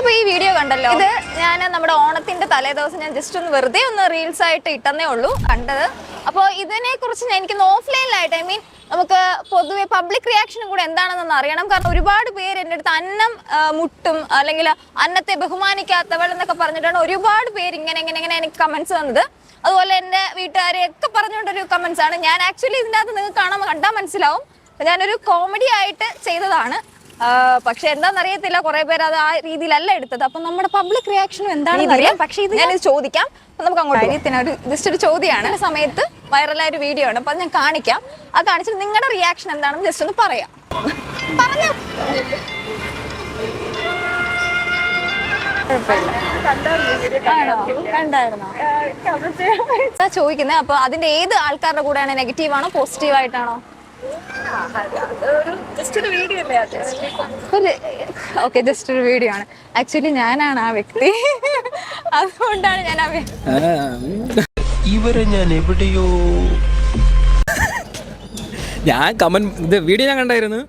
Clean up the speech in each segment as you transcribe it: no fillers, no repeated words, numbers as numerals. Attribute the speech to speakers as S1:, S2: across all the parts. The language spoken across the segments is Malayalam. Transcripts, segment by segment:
S1: അപ്പൊ ഈ വീഡിയോ കണ്ടല്ലോ, ഇത് ഞാൻ നമ്മുടെ ഓണത്തിന്റെ തലേദിവസം ഞാൻ ജസ്റ്റ് ഒന്ന് വെറുതെ ഒന്ന് റീൽസ് ആയിട്ട് ഇട്ടെന്നേ ഉള്ളൂ കണ്ടത്. അപ്പോൾ ഇതിനെ കുറിച്ച് എനിക്കൊന്ന് ഓഫ്ലൈനിലായിട്ട്, ഐ മീൻ നമുക്ക് പൊതുവെ പബ്ലിക് റിയാക്ഷനും കൂടെ എന്താണെന്ന് അറിയണം. കാരണം ഒരുപാട് പേര് എൻ്റെ അടുത്ത് അന്നം മുട്ടും അല്ലെങ്കിൽ അന്നത്തെ ബഹുമാനിക്കാത്തവൾ എന്നൊക്കെ പറഞ്ഞിട്ടാണ് ഒരുപാട് പേര് ഇങ്ങനെ എനിക്ക് കമന്റ്സ് വന്നത്. അതുപോലെ എൻ്റെ വീട്ടുകാരെയൊക്കെ പറഞ്ഞുകൊണ്ടൊരു കമന്റ്സ് ആണ്. ഞാൻ ആക്ച്വലി ഇതിൻ്റെ അകത്ത് നിങ്ങൾക്ക് കണ്ടാൽ മനസ്സിലാവും, ഞാനൊരു കോമഡി ആയിട്ട് ചെയ്തതാണ്. പക്ഷെ എന്താണെന്നറിയത്തില്ല, കുറെ പേര് അത് ആ രീതിയിലല്ല എടുത്തത്. അപ്പൊ നമ്മുടെ പബ്ലിക് റിയാക്ഷനും എന്താണെന്ന് അറിയാം. പക്ഷെ ഇത് ഞാനിത് ചോദിക്കാം, നമുക്ക് അങ്ങോട്ട് കാര്യത്തിന് ഒരു ജസ്റ്റ് ഒരു ചോദ്യമാണ്. സമയത്ത് വൈറലായ ഒരു വീഡിയോ ആണ്, അപ്പൊ അത് ഞാൻ കാണിക്കാം. അത് കാണിച്ചിട്ട് നിങ്ങളുടെ റിയാക്ഷൻ എന്താണെന്ന് ജസ്റ്റ് ഒന്ന് പറയാം. പറഞ്ഞു ചോദിക്കുന്നത്. അപ്പൊ അതിന്റെ ഏത് ആൾക്കാരുടെ കൂടെയാണ്? നെഗറ്റീവ് ആണോ പോസിറ്റീവ് ആയിട്ടാണോ? ഓക്കെ, ജസ്റ്റ് ഒരു വീഡിയോ ആണ്. ആക്ച്വലി ഞാനാണ് ആ വ്യക്തി, അതുകൊണ്ടാണ് ഞാൻ
S2: ഇവരെ ഞാൻ എവിടെയോ
S3: ഇത് വീഡിയോ ഞാൻ കണ്ടായിരുന്നു.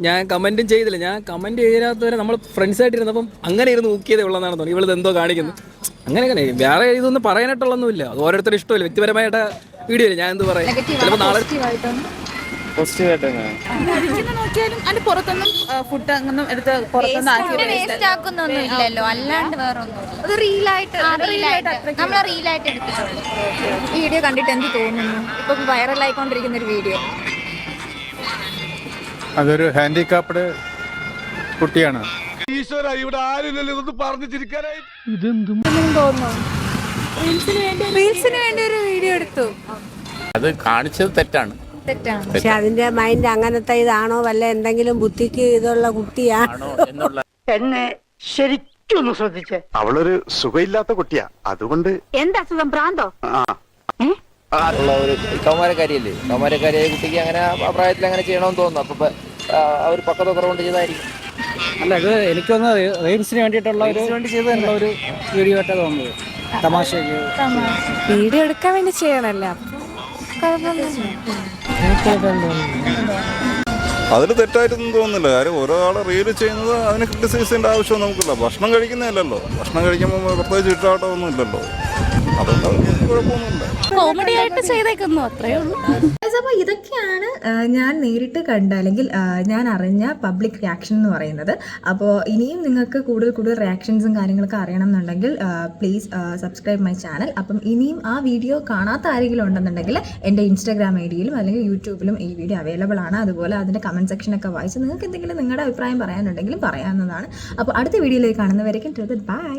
S3: ഞാൻ കമന്റും ചെയ്തില്ല. ഞാൻ കമന്റ് ചെയ്യാത്തവരെ നമ്മൾ ഫ്രണ്ട്സ് ആയിട്ടിരുന്നപ്പം അങ്ങനെ ഇരുന്ന് നോക്കിയതേ ഉള്ളതെന്നാണ് തോന്നി. ഇവളിത് എന്തോ കാണിക്കുന്നു, അങ്ങനെ വേറെ ഇതൊന്നും പറയാനായിട്ടുള്ളൊന്നുമില്ല. അത് ഓരോരുത്തരും ഇഷ്ടമില്ല, വ്യക്തിപരമായിട്ട് വീഡിയോ ഇല്ല. ഞാൻ എന്ത് പറയാം, ചിലപ്പോൾ നാളെ
S4: നോക്കിയാലും അതിന്റെ പുറത്തൊന്നും ഫുഡ് അങ്ങനെ എടുത്ത് പുറത്തൊന്നും
S1: അല്ലാണ്ട് വേറെ വീഡിയോ കണ്ടിട്ട് എന്ത് തോന്നുന്നു? ഇപ്പൊ വൈറലായിക്കൊണ്ടിരിക്കുന്ന ഒരു വീഡിയോ.
S5: അതൊരു ഹാൻഡികാപ്ഡ് കുട്ടിയാണ്.
S2: ഈശ്വര, ഇവിടെ ആരില്ലല്ലോ ഇതൊന്നും പറഞ്ഞു ചിരിക്കാനായി.
S1: റീൽസിന് വേണ്ടി ഒരു വീഡിയോ എടുത്തു.
S5: അത് കാണിച്ചത് തെറ്റാണ്.
S6: പക്ഷെ അതിന്റെ മൈൻഡ് അങ്ങനത്തെ ഇതാണോ, വല്ല എന്തെങ്കിലും ബുദ്ധിക്ക് ഇതുള്ള കുട്ടിയാണോ എന്നുള്ള.
S7: എന്നെ ശരിക്കൊന്ന് ശ്രദ്ധിച്ചേ.
S8: അവളൊരു സുഖമില്ലാത്ത കുട്ടിയാ, അതുകൊണ്ട്.
S7: എന്താ സുഖം? ഭ്രാന്തോ?
S9: ഒരു കൗമാരക്കാരിയല്ലേ, കൗമാരക്കാരിയായ കുട്ടിക്ക് അങ്ങനെ ആ പ്രായത്തിൽ അങ്ങനെ ചെയ്യണമെന്ന് തോന്നുന്നു. അപ്പൊ അവർ പക്വത കുറവുകൊണ്ട് ചെയ്തായിരിക്കും.
S3: അല്ല, ഇത് എനിക്കൊന്ന് റീൽസിന് വേണ്ടിയിട്ടുള്ള ഒരു വീഡിയോ ആയിട്ടാണ് തോന്നുന്നത്. തമാശക്ക്
S1: വീഡിയോ എടുക്കാൻ വേണ്ടി ചെയ്യണല്ലേ,
S10: അതിന് തെറ്റായിട്ടൊന്നും തോന്നുന്നില്ല. കാര്യം ഒരാളെ റീല് ചെയ്യുന്നത് അതിന് ക്രിട്ടിസൈസ് ചെയ്യേണ്ട ആവശ്യം നമുക്കില്ല. ഭക്ഷണം കഴിക്കുന്നതല്ലല്ലോ, ഭക്ഷണം കഴിക്കുമ്പോൾ പ്രത്യേകിച്ച് ഇട്ടാട്ടമൊന്നും ഇല്ലല്ലോ, അതുകൊണ്ട് കുഴപ്പമൊന്നുമില്ല.
S4: കോമഡി ആയിട്ട് ചെയ്തേക്കുന്നു, അത്രയേ ഉള്ളൂ.
S11: അപ്പോൾ ഇതൊക്കെയാണ് ഞാൻ നേരിട്ട് കണ്ട അല്ലെങ്കിൽ ഞാൻ അറിഞ്ഞ പബ്ലിക് റിയാക്ഷൻ എന്ന് പറയുന്നത്. അപ്പോൾ ഇനിയും നിങ്ങൾക്ക് കൂടുതൽ റിയാക്ഷൻസും കാര്യങ്ങളൊക്കെ അറിയണം എന്നുണ്ടെങ്കിൽ പ്ലീസ് സബ്സ്ക്രൈബ് മൈ ചാനൽ. അപ്പം ഇനിയും ആ വീഡിയോ കാണാത്ത ആരെങ്കിലും ഉണ്ടെന്നുണ്ടെങ്കിൽ എൻ്റെ ഇൻസ്റ്റാഗ്രാം ഐ ഡിയിലും അല്ലെങ്കിൽ യൂട്യൂബിലും ഈ വീഡിയോ അവൈലബിൾ ആണ്. അതുപോലെ അതിൻ്റെ കമൻറ്റ് സെക്ഷനൊക്കെ വായിച്ച് നിങ്ങൾക്ക് എന്തെങ്കിലും നിങ്ങളുടെ അഭിപ്രായം പറയാനുണ്ടെങ്കിലും പറയാവുന്നതാണ്. അപ്പോൾ അടുത്ത വീഡിയോയിലേക്ക് കാണുന്നവരേക്കും ബൈ.